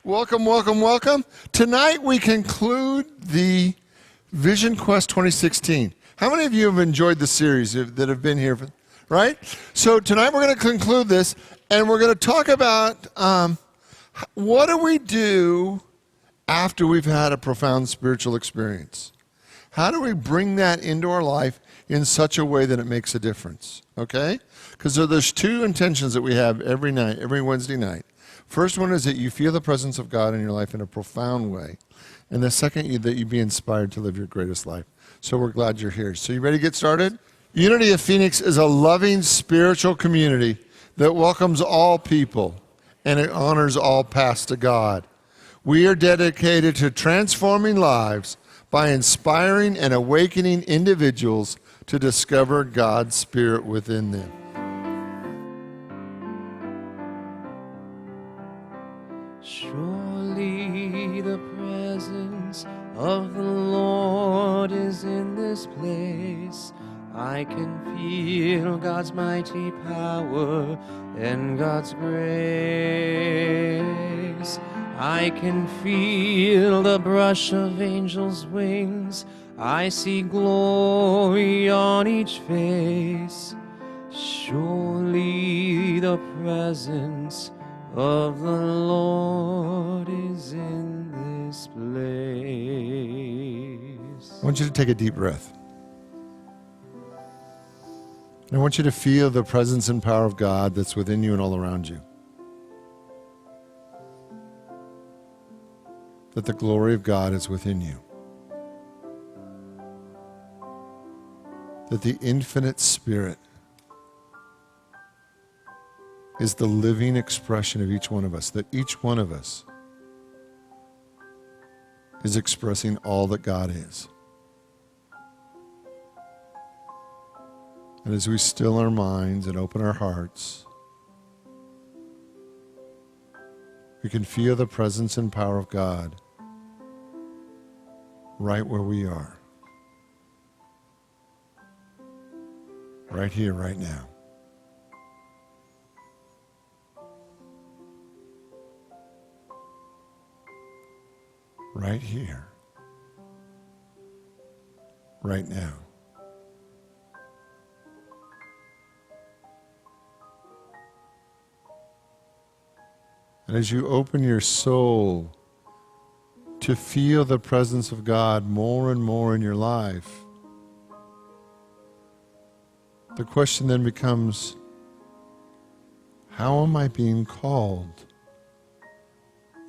Welcome, welcome, welcome. Tonight we conclude the Vision Quest 2016. How many of you have enjoyed the series that have been here, right? So tonight we're going to conclude this, and we're going to talk about what do we do after we've had a profound spiritual experience? How do we bring that into our life in such a way that it makes a difference, okay? Because there's two intentions that we have every night, every Wednesday night. First one is that you feel the presence of God in your life in a profound way. And the second, that you be inspired to live your greatest life. So we're glad you're here. So you ready to get started? Unity of Phoenix is a loving spiritual community that welcomes all people and it honors all paths to God. We are dedicated to transforming lives by inspiring and awakening individuals to discover God's Spirit within them. Surely the presence of the Lord is in this place. I can feel God's mighty power and God's grace. I can feel the brush of angels' wings. I see glory on each face. Surely the presence of the Lord is in this place. I want you to take a deep breath. And I want you to feel the presence and power of God that's within you and all around you. That the glory of God is within you. That the infinite Spirit is the living expression of each one of us, that each one of us is expressing all that God is. And as we still our minds and open our hearts, we can feel the presence and power of God right where we are. Right here, right now. Right here, right now. And as you open your soul to feel the presence of God more and more in your life, the question then becomes, how am I being called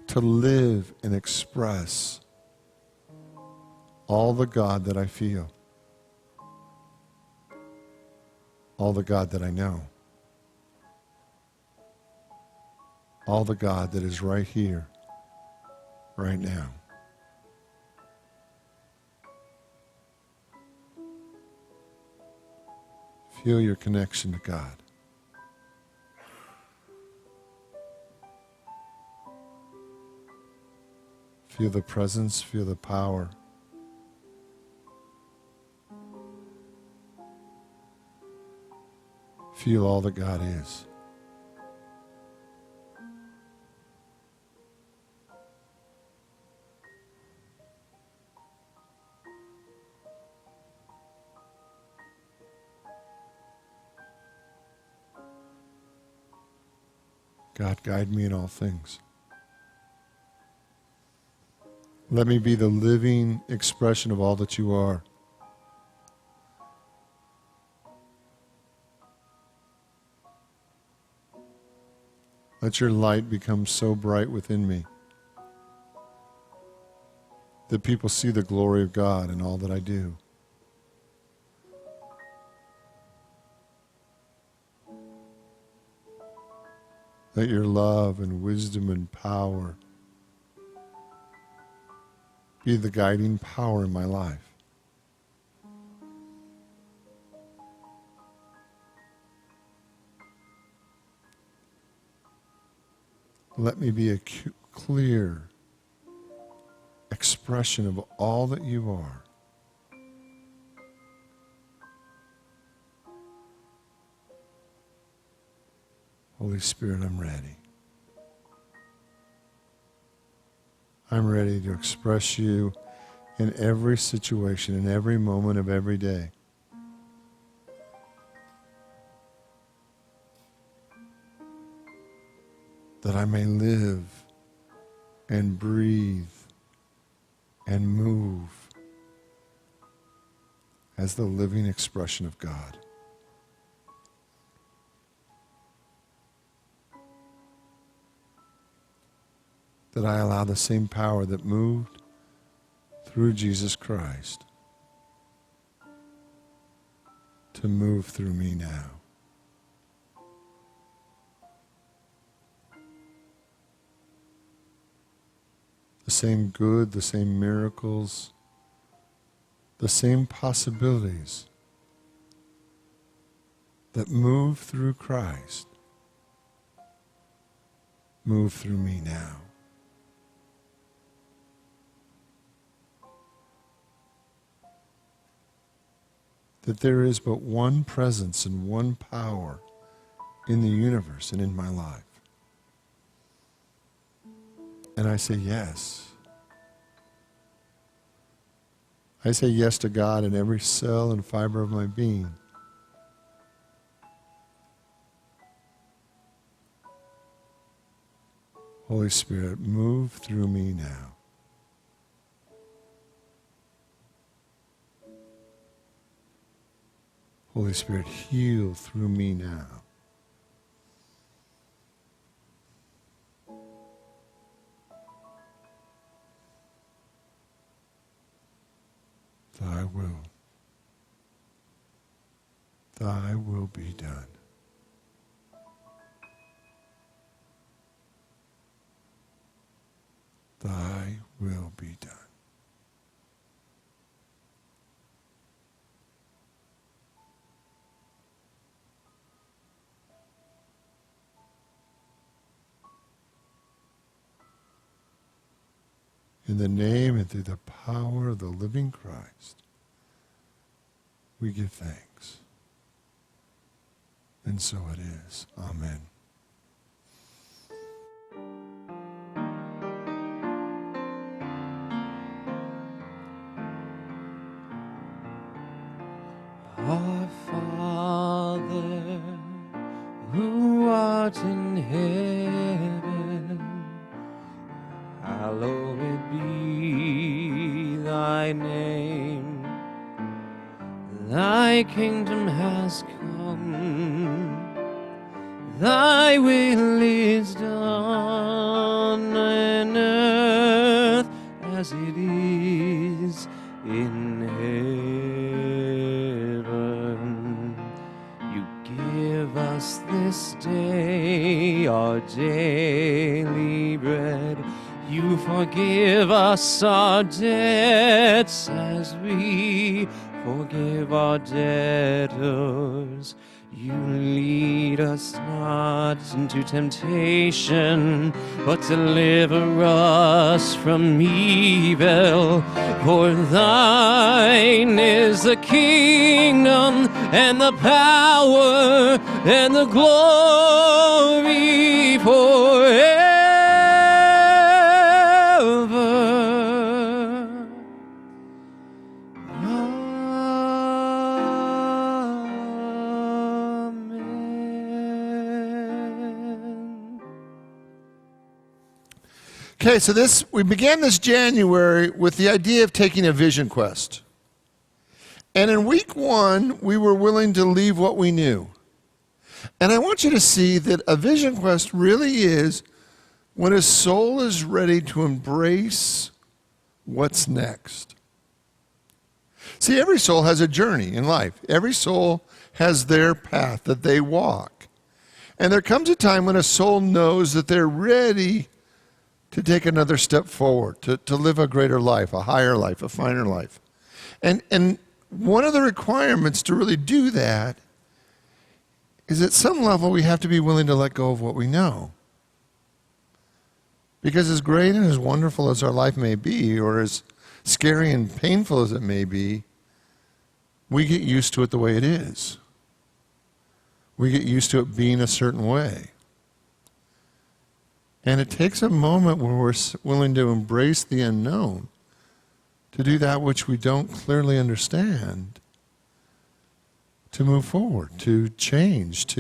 to live and express all the God that I feel, all the God that I know, all the God that is right here, right now. Feel your connection to God. Feel the presence, feel the power. Feel all that God is. God, guide me in all things. Let me be the living expression of all that you are. Let your light become so bright within me that people see the glory of God in all that I do. Let your love and wisdom and power be the guiding power in my life. Let me be a clear expression of all that you are. Holy Spirit, I'm ready. I'm ready to express you in every situation, in every moment of every day. That I may live and breathe and move as the living expression of God. That I allow the same power that moved through Jesus Christ to move through me now. The same good, the same miracles, the same possibilities that move through Christ move through me now. That there is but one presence and one power in the universe and in my life. And I say yes. I say yes to God in every cell and fiber of my being. Holy Spirit, move through me now. Holy Spirit, heal through me now. Thy will be done. Thy will be done. In the name and through the power of the living Christ, we give thanks. And so it is. Amen. Our Father, who art in heaven, hallowed be thy name. Thy kingdom has come, thy will is done on earth as it is in heaven. You give us this day our daily bread. You forgive us our debts as we forgive our debtors. You lead us not into temptation, but deliver us from evil. For thine is the kingdom and the power and the glory forever. Okay, so we began this January with the idea of taking a vision quest. And in week 1, we were willing to leave what we knew. And I want you to see that a vision quest really is when a soul is ready to embrace what's next. See, every soul has a journey in life. Every soul has their path that they walk. And there comes a time when a soul knows that they're ready to take another step forward, to live a greater life, a higher life, a finer life. And one of the requirements to really do that is at some level we have to be willing to let go of what we know. Because as great and as wonderful as our life may be, or as scary and painful as it may be, we get used to it the way it is. We get used to it being a certain way. And it takes a moment where we're willing to embrace the unknown, to do that which we don't clearly understand, to move forward, to change,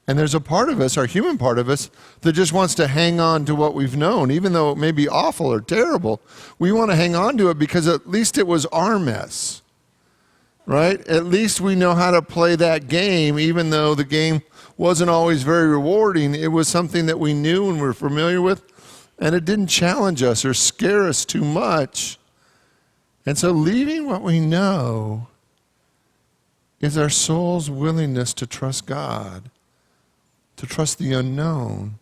and there's a part of us, our human part of us, that just wants to hang on to what we've known, even though it may be awful or terrible. We want to hang on to it because at least it was our mess, right? At least we know how to play that game, even though the game wasn't always very rewarding. It was something that we knew and were familiar with, and it didn't challenge us or scare us too much. And so leaving what we know is our soul's willingness to trust God, to trust the unknown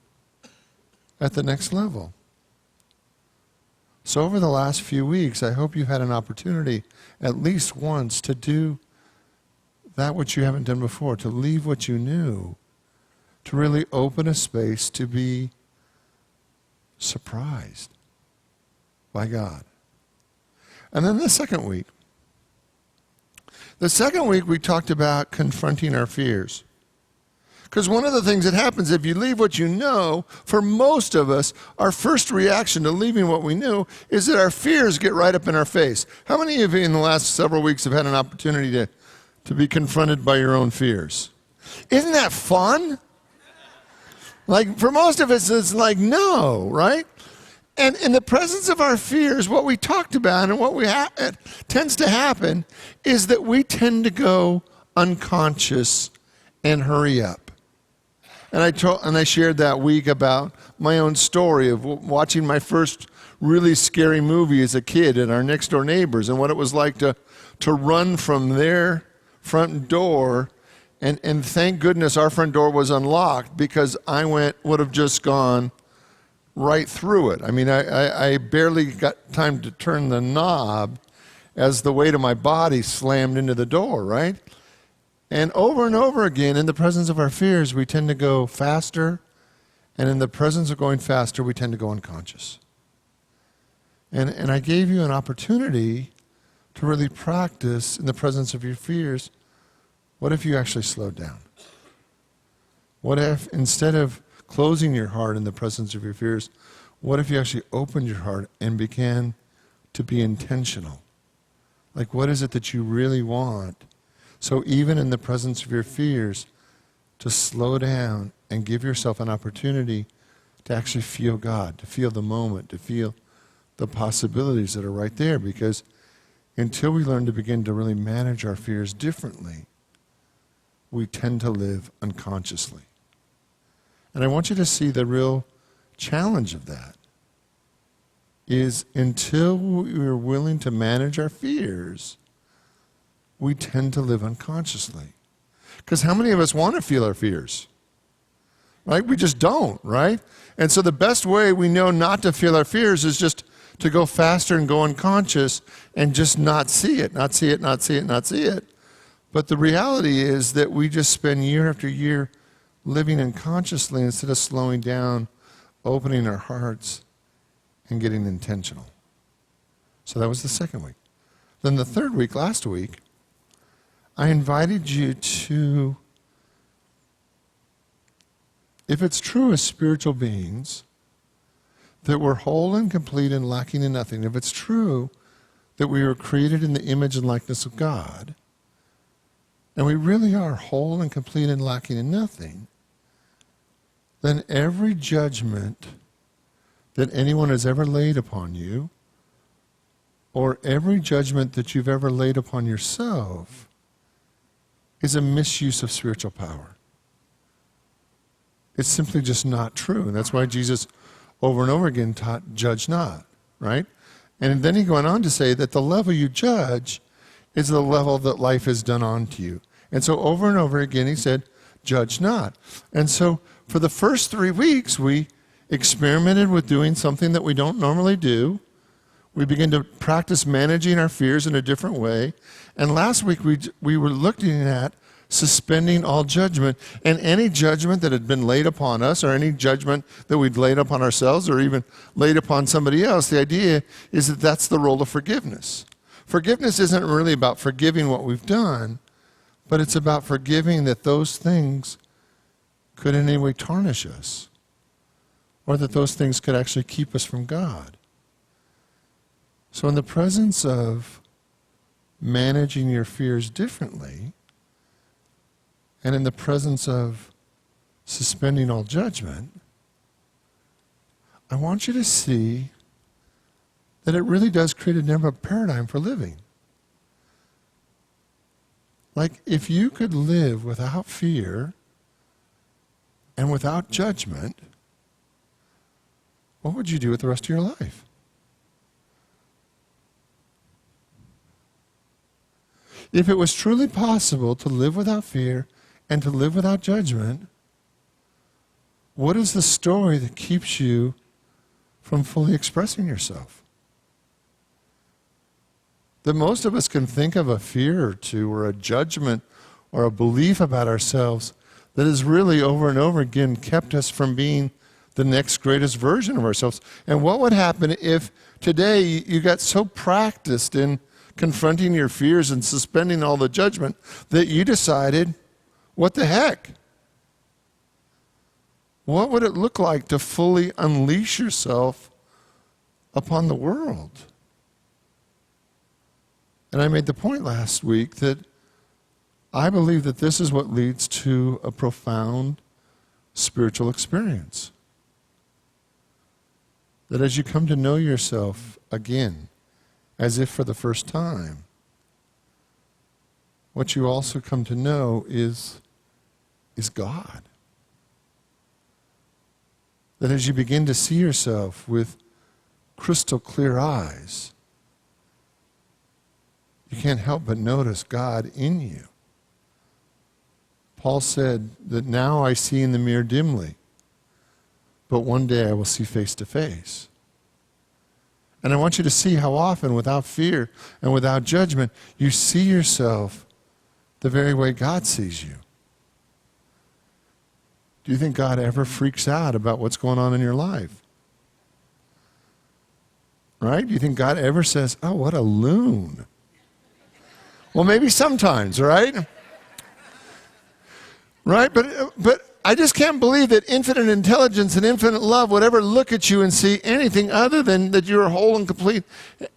at the next level. So over the last few weeks, I hope you've had an opportunity at least once to do that which you haven't done before, to leave what you knew, to really open a space to be surprised by God. And then the second week we talked about confronting our fears. Because one of the things that happens if you leave what you know, for most of us, our first reaction to leaving what we knew is that our fears get right up in our face. How many of you in the last several weeks have had an opportunity to be confronted by your own fears? Isn't that fun? Like, for most of us, it's like, no, right? And in the presence of our fears, what we talked about and what it tends to happen is that we tend to go unconscious and hurry up. And I shared that week about my own story of watching my first really scary movie as a kid at our next door neighbors, and what it was like to run from their front door. And thank goodness our front door was unlocked, because I would have just gone right through it. I mean, I barely got time to turn the knob as the weight of my body slammed into the door, right? And over again, in the presence of our fears, we tend to go faster. And in the presence of going faster, we tend to go unconscious. And I gave you an opportunity to really practice in the presence of your fears. What if you actually slowed down? What if, instead of closing your heart in the presence of your fears, what if you actually opened your heart and began to be intentional? Like, what is it that you really want? So even in the presence of your fears, to slow down and give yourself an opportunity to actually feel God, to feel the moment, to feel the possibilities that are right there. Because until we learn to begin to really manage our fears differently, we tend to live unconsciously. And I want you to see the real challenge of that is, until we're willing to manage our fears, we tend to live unconsciously. Because how many of us want to feel our fears? Right? We just don't, right? And so the best way we know not to feel our fears is just to go faster and go unconscious and just not see it, not see it, not see it, not see it. But the reality is that we just spend year after year living unconsciously instead of slowing down, opening our hearts, and getting intentional. So that was the second week. Then the third week, last week, I invited you to, if it's true as spiritual beings, that we're whole and complete and lacking in nothing, if it's true that we were created in the image and likeness of God, and we really are whole and complete and lacking in nothing, then every judgment that anyone has ever laid upon you, or every judgment that you've ever laid upon yourself, is a misuse of spiritual power. It's simply just not true. And that's why Jesus over and over again taught, judge not, right? And then he went on to say that the level you judge is the level that life has done onto you. And so over and over again he said, judge not. And so for the first 3 weeks, we experimented with doing something that we don't normally do. We began to practice managing our fears in a different way. And last week we were looking at suspending all judgment, and any judgment that had been laid upon us, or any judgment that we'd laid upon ourselves, or even laid upon somebody else. The idea is that that's the role of forgiveness. Forgiveness isn't really about forgiving what we've done, but it's about forgiving that those things could in any way tarnish us, or that those things could actually keep us from God. So in the presence of managing your fears differently, and in the presence of suspending all judgment, I want you to see that it really does create a different paradigm for living. Like, if you could live without fear and without judgment, what would you do with the rest of your life? If it was truly possible to live without fear and to live without judgment, what is the story that keeps you from fully expressing yourself? That most of us can think of a fear or two or a judgment or a belief about ourselves that has really over and over again kept us from being the next greatest version of ourselves. And what would happen if today you got so practiced in confronting your fears and suspending all the judgment that you decided, what the heck? What would it look like to fully unleash yourself upon the world? And I made the point last week that I believe that this is what leads to a profound spiritual experience. That as you come to know yourself again, as if for the first time, what you also come to know is God. That as you begin to see yourself with crystal clear eyes, you can't help but notice God in you. Paul said that now I see in the mirror dimly, but one day I will see face to face. And I want you to see how often, without fear and without judgment, you see yourself the very way God sees you. Do you think God ever freaks out about what's going on in your life? Right? Do you think God ever says, oh, what a loon? Well, maybe sometimes, right? Right? But I just can't believe that infinite intelligence and infinite love would ever look at you and see anything other than that you're whole and complete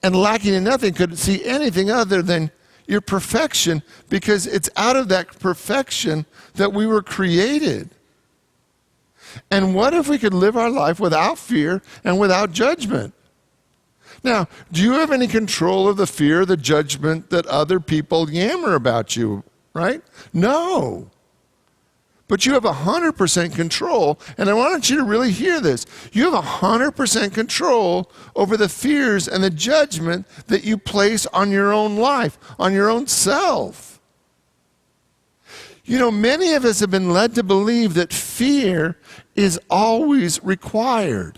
and lacking in nothing, could see anything other than your perfection, because it's out of that perfection that we were created. And what if we could live our life without fear and without judgment? Now, do you have any control of the fear, the judgment that other people yammer about you, right? No. But you have 100% control, and I want you to really hear this. You have 100% control over the fears and the judgment that you place on your own life, on your own self. You know, many of us have been led to believe that fear is always required.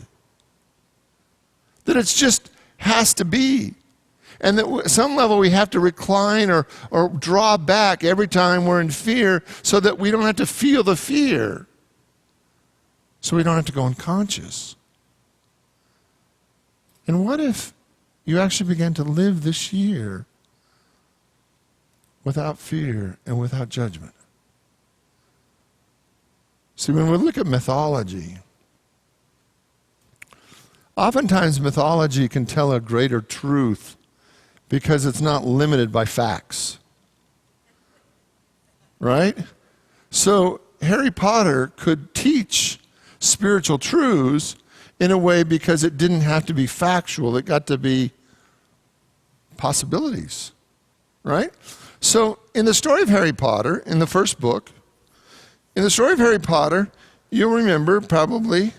That it's just has to be. And that at some level we have to recline or draw back every time we're in fear so that we don't have to feel the fear. So we don't have to go unconscious. And what if you actually began to live this year without fear and without judgment? See, when we look at mythology, oftentimes mythology can tell a greater truth because it's not limited by facts. Right? So Harry Potter could teach spiritual truths in a way because it didn't have to be factual. It got to be possibilities. Right? So in the story of Harry Potter, in the first book, in the story of Harry Potter, you'll remember probably,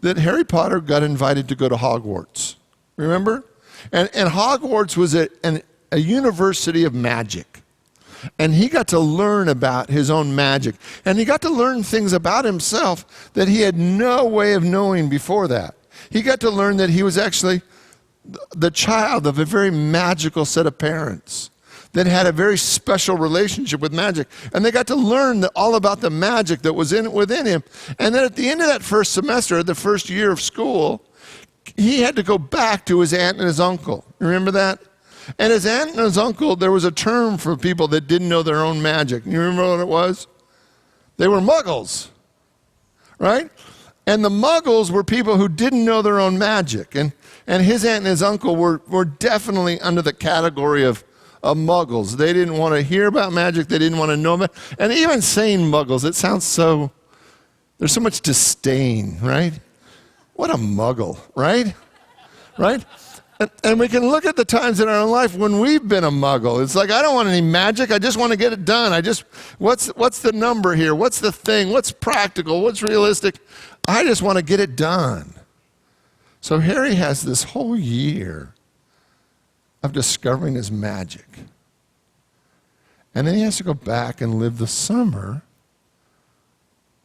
that Harry Potter got invited to go to Hogwarts. Remember? And Hogwarts was a university of magic. And he got to learn about his own magic. And he got to learn things about himself that he had no way of knowing before that. He got to learn that he was actually the child of a very magical set of parents that had a very special relationship with magic. And they got to learn all about the magic that was within him. And then at the end of that first semester, the first year of school, he had to go back to his aunt and his uncle. Remember that? And his aunt and his uncle, there was a term for people that didn't know their own magic. You remember what it was? They were muggles, right? And the Muggles were people who didn't know their own magic. And his aunt and his uncle were definitely under the category of Muggles. They didn't want to hear about magic. They didn't want to know about it. And even saying Muggles, it sounds so, there's so much disdain, right? What a Muggle, right? Right? And we can look at the times in our own life when we've been a Muggle. It's like, I don't want any magic. I just want to get it done. What's the number here? What's the thing? What's practical? What's realistic? I just want to get it done. So Harry has this whole year of discovering his magic. And then he has to go back and live the summer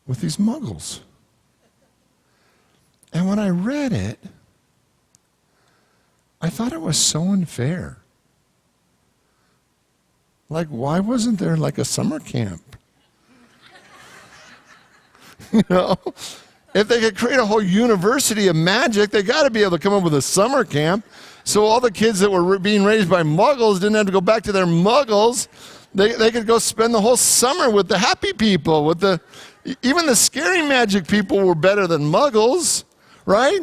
with these Muggles. And when I read it, I thought it was so unfair. Like, why wasn't there like a summer camp? You know? If they could create a whole university of magic, they got to be able to come up with a summer camp. So all the kids that were being raised by Muggles didn't have to go back to their Muggles. They could go spend the whole summer with the happy people. Even the scary magic people were better than Muggles, right?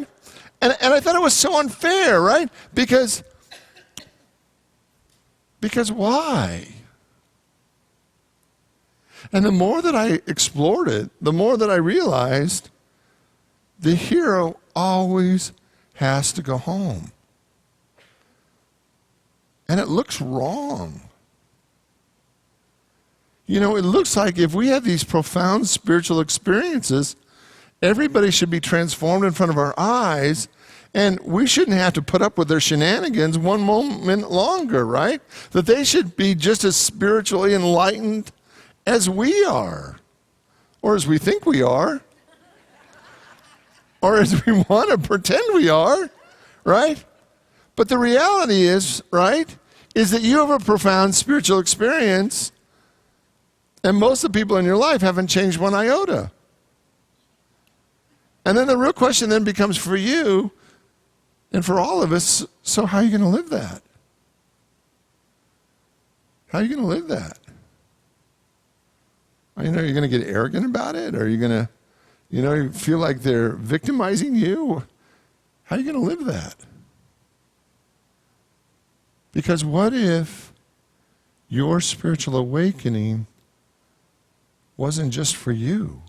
And I thought it was so unfair, right? Because why? And the more that I explored it, the more that I realized the hero always has to go home. And it looks wrong. You know, it looks like if we have these profound spiritual experiences, everybody should be transformed in front of our eyes, and we shouldn't have to put up with their shenanigans one moment longer, right? That they should be just as spiritually enlightened as we are, or as we think we are, or as we want to pretend we are, right? But the reality is, right, is that you have a profound spiritual experience, and most of the people in your life haven't changed one iota. And then the real question then becomes for you and for all of us, so how are you going to live that? How are you going to live that? You know, you're going to get arrogant about it? Or are you going to, you feel like they're victimizing you? How are you going to live that? Because what if your spiritual awakening wasn't just for you?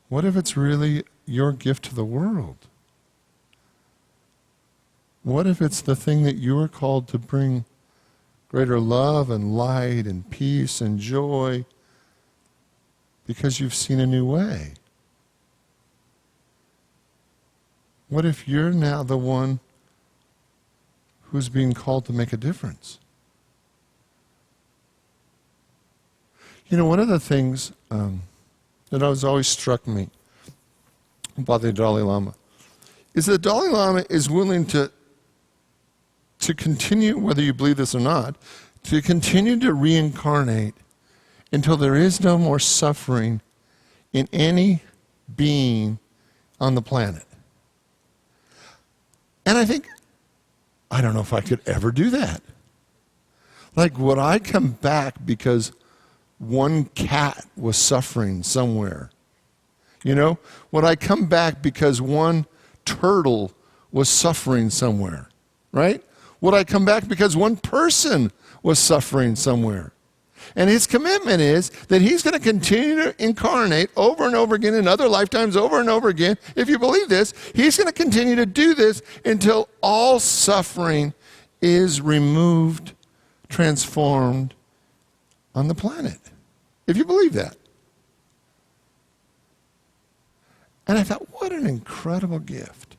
What if it's really your gift to the world? What if it's the thing that you are called to bring greater love and light and peace and joy because you've seen a new way? What if you're now the one who's being called to make a difference? You know, one of the things that has always struck me about the Dalai Lama is that the Dalai Lama is willing to continue, whether you believe this or not, to continue to reincarnate until there is no more suffering in any being on the planet. And I think, I don't know if I could ever do that. Like, would I come back because one cat was suffering somewhere? You know, would I come back because one turtle was suffering somewhere, right? Would I come back because one person was suffering somewhere? And his commitment is that he's going to continue to incarnate over and over again in other lifetimes, over and over again. If you believe this, he's going to continue to do this until all suffering is removed, transformed on the planet. If you believe that. And I thought, what an incredible gift.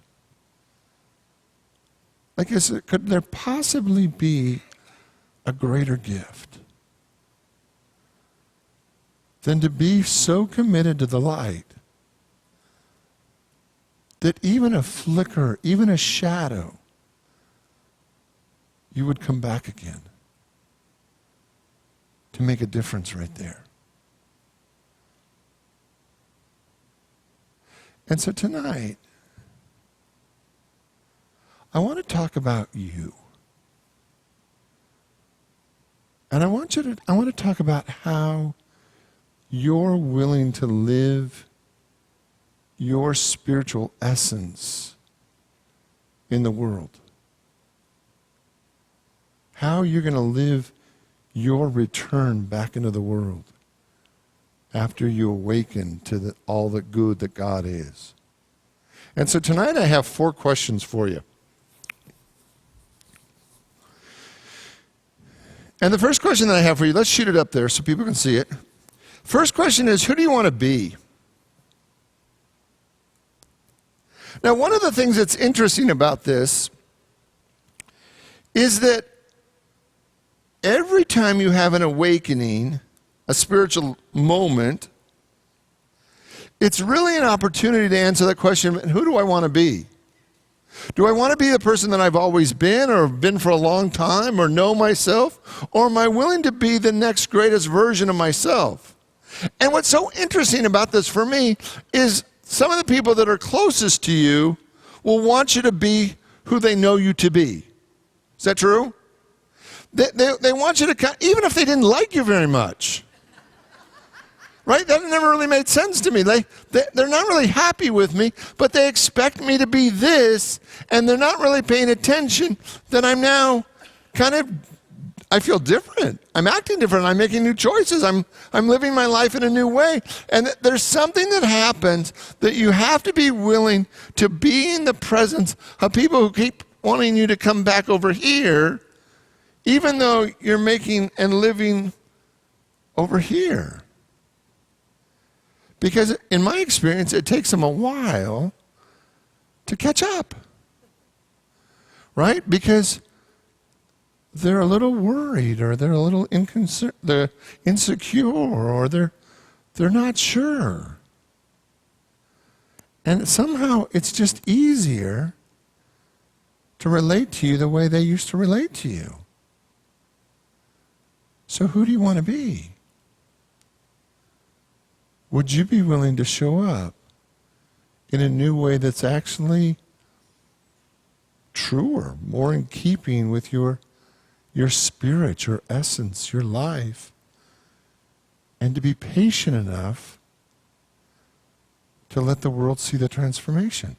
Like, could there possibly be a greater gift than to be so committed to the light that even a flicker, even a shadow, you would come back again to make a difference right there? And so tonight, I want to talk about you. And I want to talk about how you're willing to live your spiritual essence in the world. How you're going to live your return back into the world after you awaken to all the good that God is. And so tonight I have 4 questions for you. And the first question that I have for you, let's shoot it up there so people can see it. First question is, who do you want to be? Now, one of the things that's interesting about this is that every time you have an awakening, a spiritual moment, it's really an opportunity to answer that question, who do I want to be? Do I want to be the person that I've always been or been for a long time or know myself? Or am I willing to be the next greatest version of myself? And what's so interesting about this for me is some of the people that are closest to you will want you to be who they know you to be. Is that true? They want you to, even if they didn't like you very much. Right? That never really made sense to me. They're not really happy with me, but they expect me to be this, and they're not really paying attention that I'm now I feel different. I'm acting different. I'm making new choices. I'm living my life in a new way. And there's something that happens that you have to be willing to be in the presence of people who keep wanting you to come back over here, even though you're making and living over here. Because in my experience, it takes them a while to catch up. Right? Because they're a little worried, or they're a little they're insecure, or they're not sure. And somehow it's just easier to relate to you the way they used to relate to you. So who do you want to be? Would you be willing to show up in a new way that's actually truer, more in keeping with your spirit, your essence, your life, and to be patient enough to let the world see the transformation?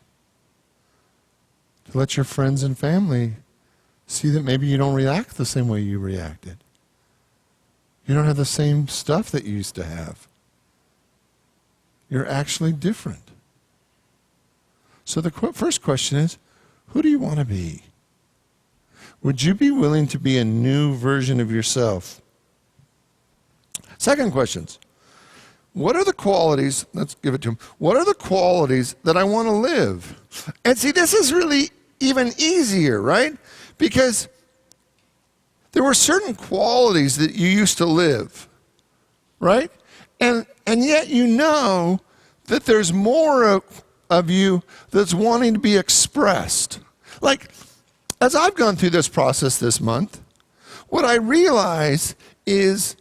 To let your friends and family see that maybe you don't react the same way you reacted. You don't have the same stuff that you used to have. You're actually different. So the first question is, who do you want to be? Would you be willing to be a new version of yourself? Second questions. What are the qualities, let's give it to him, what are the qualities that I want to live? And see, this is really even easier, right? Because there were certain qualities that you used to live, right? And yet you know that there's more of you that's wanting to be expressed. Like, as I've gone through this process this month, what I realize is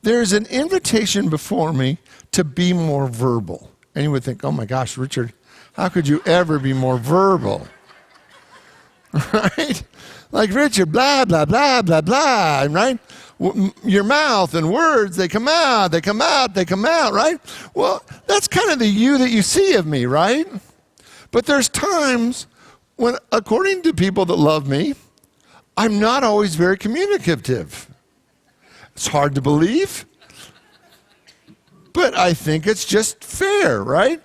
there's an invitation before me to be more verbal. And you would think, oh my gosh, Richard, how could you ever be more verbal? Right? Like, Richard, blah, blah, blah, blah, blah, right? Your mouth and words, they come out, they come out, they come out, right? Well, that's kind of the you that you see of me, right? But there's times when, according to people that love me, I'm not always very communicative. It's hard to believe, but I think it's just fair, right?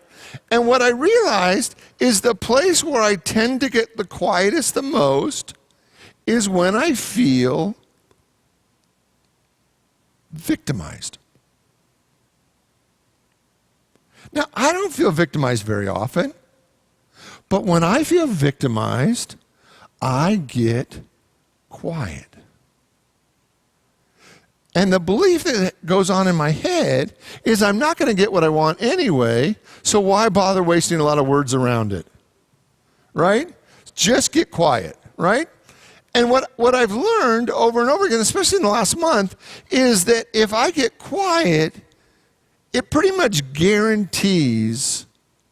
And what I realized is the place where I tend to get the quietest the most is when I feel victimized. Now, I don't feel victimized very often, but when I feel victimized, I get quiet. And the belief that goes on in my head is I'm not going to get what I want anyway, so why bother wasting a lot of words around it? Right? Just get quiet, right? And what I've learned over and over again, especially in the last month, is that if I get quiet, it pretty much guarantees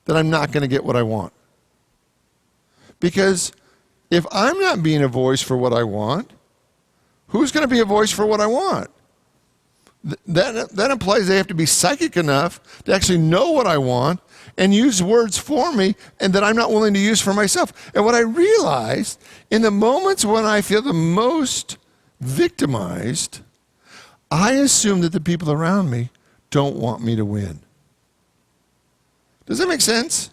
that I'm not going to get what I want. Because if I'm not being a voice for what I want, who's going to be a voice for what I want? that implies they have to be psychic enough to actually know what I want and use words for me and that I'm not willing to use for myself. And what I realized, in the moments when I feel the most victimized, I assume that the people around me don't want me to win. Does that make sense?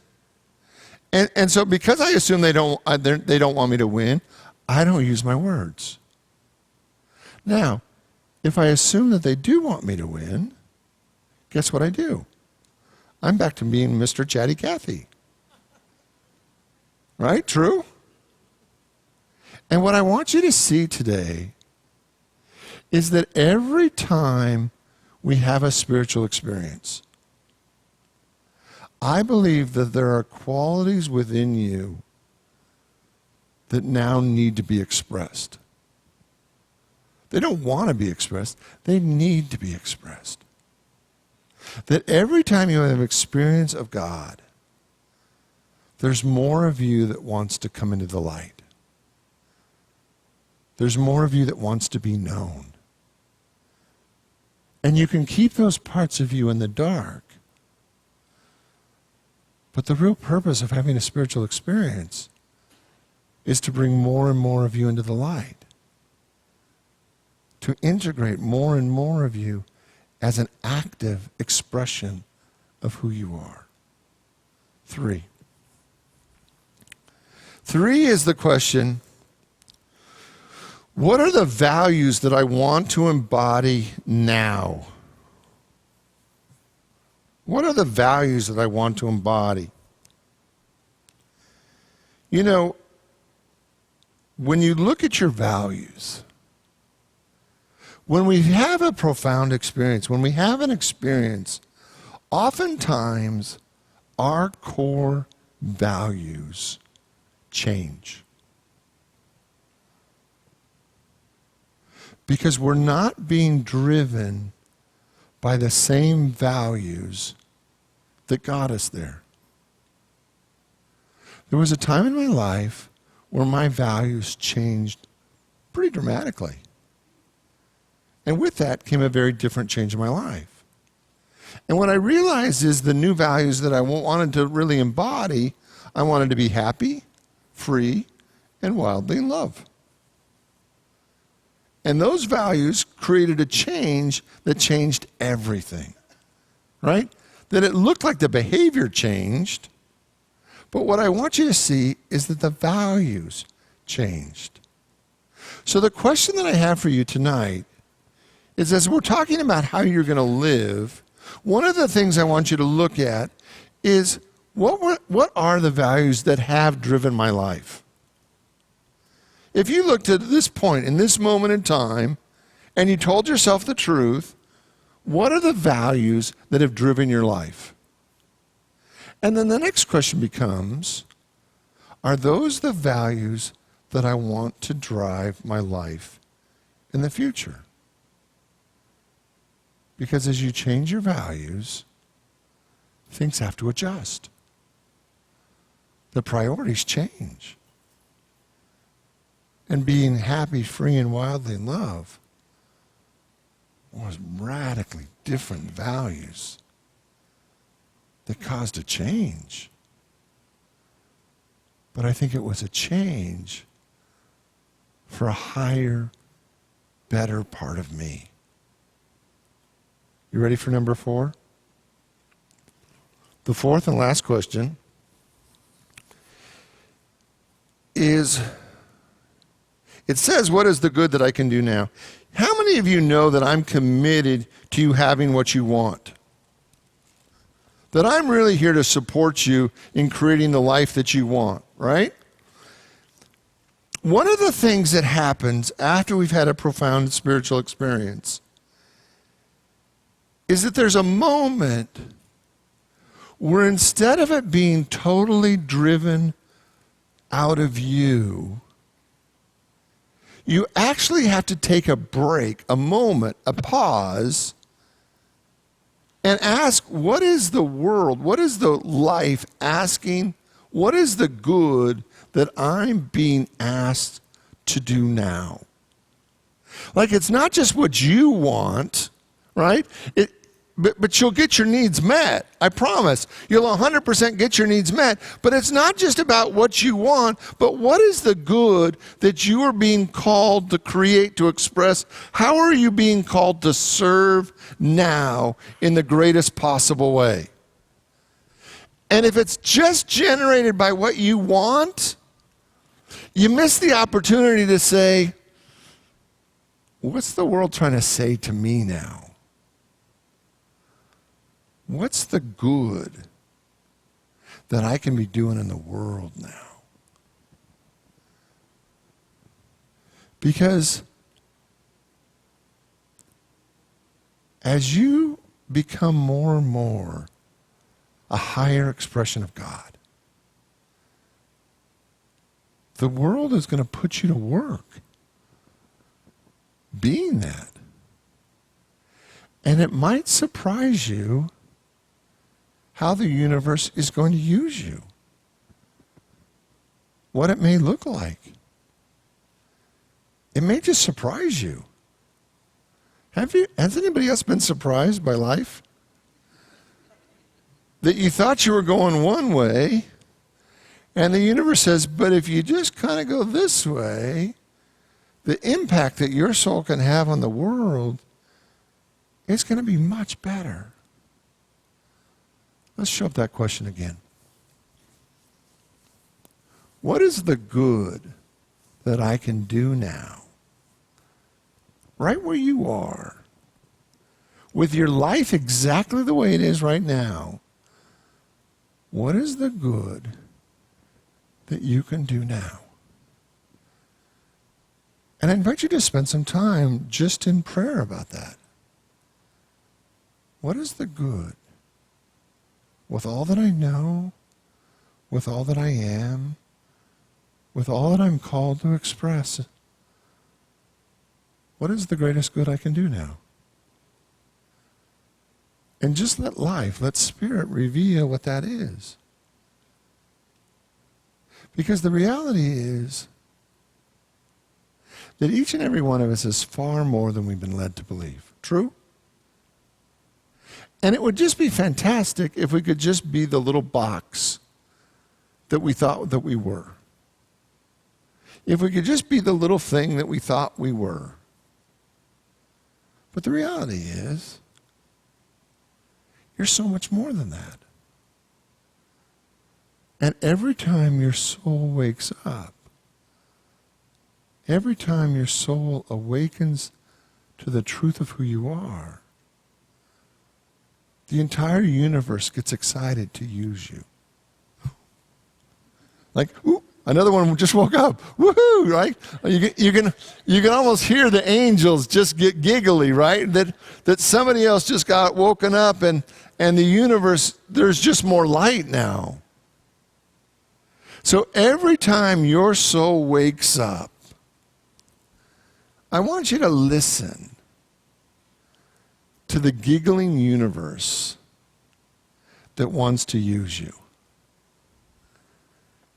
And so because I assume they don't want me to win, I don't use my words. Now, if I assume that they do want me to win, guess what I do? I'm back to being Mr. Chatty Cathy. Right? True? And what I want you to see today is that every time we have a spiritual experience, I believe that there are qualities within you that now need to be expressed. They don't want to be expressed. They need to be expressed. That every time you have an experience of God, there's more of you that wants to come into the light. There's more of you that wants to be known. And you can keep those parts of you in the dark. But the real purpose of having a spiritual experience is to bring more and more of you into the light. To integrate more and more of you as an active expression of who you are. 3. 3 is the question, what are the values that I want to embody now? What are the values that I want to embody? You know, when you look at your values, when we have a profound experience, when we have an experience, oftentimes our core values change. Because we're not being driven by the same values that got us there. There was a time in my life where my values changed pretty dramatically. And with that came a very different change in my life. And what I realized is the new values that I wanted to really embody, I wanted to be happy, free, and wildly in love. And those values created a change that changed everything, right? That it looked like the behavior changed, but what I want you to see is that the values changed. So the question that I have for you tonight is, as we're talking about how you're going to live, one of the things I want you to look at is what are the values that have driven my life? If you looked at this point, in this moment in time, and you told yourself the truth, what are the values that have driven your life? And then the next question becomes, are those the values that I want to drive my life in the future? Because as you change your values, things have to adjust. The priorities change. And being happy, free, and wildly in love was radically different values that caused a change. But I think it was a change for a higher, better part of me. You ready for number 4? The fourth and last question is, it says, what is the good that I can do now? How many of you know that I'm committed to you having what you want? That I'm really here to support you in creating the life that you want, right? One of the things that happens after we've had a profound spiritual experience is that there's a moment where instead of it being totally driven out of you, you actually have to take a break, a moment, a pause, and ask, what is the world, what is the life asking, what is the good that I'm being asked to do now? Like, it's not just what you want, right? But you'll get your needs met. I promise. You'll 100% get your needs met. But it's not just about what you want, but what is the good that you are being called to create, to express? How are you being called to serve now in the greatest possible way? And if it's just generated by what you want, you miss the opportunity to say, what's the world trying to say to me now? What's the good that I can be doing in the world now? Because as you become more and more a higher expression of God, the world is going to put you to work being that. And it might surprise you how the universe is going to use you, what it may look like. It may just surprise you. Has anybody else been surprised by life? That you thought you were going one way, and the universe says, but if you just kind of go this way, the impact that your soul can have on the world is going to be much better. Let's show up that question again. What is the good that I can do now? Right where you are, with your life exactly the way it is right now, what is the good that you can do now? And I invite you to spend some time just in prayer about that. What is the good? With all that I know, with all that I am, with all that I'm called to express, what is the greatest good I can do now? And just let life, let Spirit reveal what that is. Because the reality is that each and every one of us is far more than we've been led to believe. True? And it would just be fantastic if we could just be the little box that we thought that we were. If we could just be the little thing that we thought we were. But the reality is, you're so much more than that. And every time your soul wakes up, every time your soul awakens to the truth of who you are, the entire universe gets excited to use you. Like, ooh, another one just woke up. Woohoo, right? You can almost hear the angels just get giggly, right? That somebody else just got woken up and the universe, there's just more light now. So every time your soul wakes up, I want you to listen to the giggling universe that wants to use you.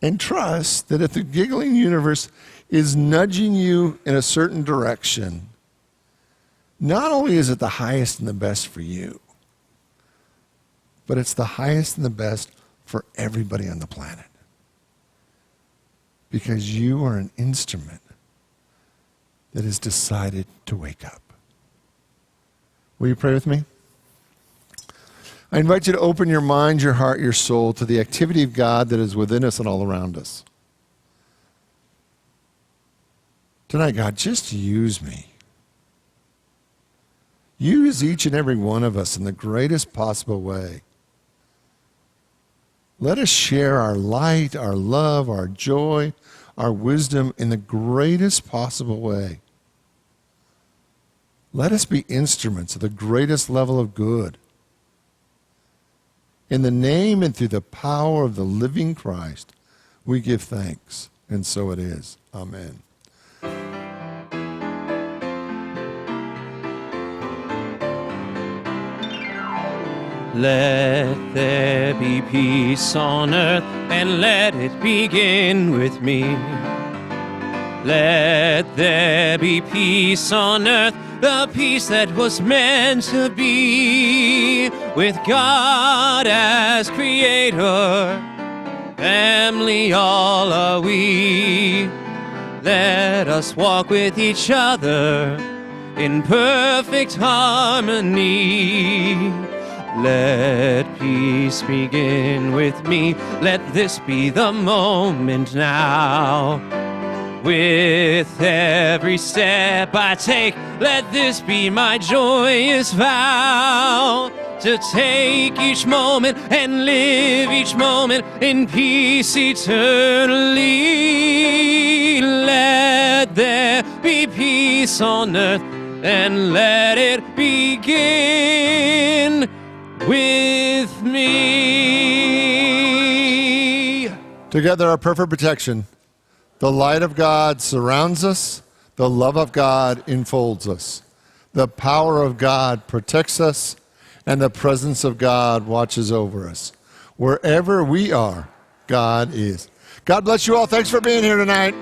And trust that if the giggling universe is nudging you in a certain direction, not only is it the highest and the best for you, but it's the highest and the best for everybody on the planet. Because you are an instrument that has decided to wake up. Will you pray with me? I invite you to open your mind, your heart, your soul to the activity of God that is within us and all around us. Tonight, God, just use me. Use each and every one of us in the greatest possible way. Let us share our light, our love, our joy, our wisdom in the greatest possible way. Let us be instruments of the greatest level of good. In the name and through the power of the living Christ, we give thanks, and so it is. Amen. Let there be peace on earth, and let it begin with me. Let there be peace on earth, the peace that was meant to be, with God as creator, family all are we. Let us walk with each other in perfect harmony. Let peace begin with me. Let this be the moment now. With every step I take, let this be my joyous vow. To take each moment and live each moment in peace eternally. Let there be peace on earth, and let it begin with me. Together, our perfect protection. The light of God surrounds us. The love of God enfolds us. The power of God protects us, and the presence of God watches over us. Wherever we are, God is. God bless you all. Thanks for being here tonight.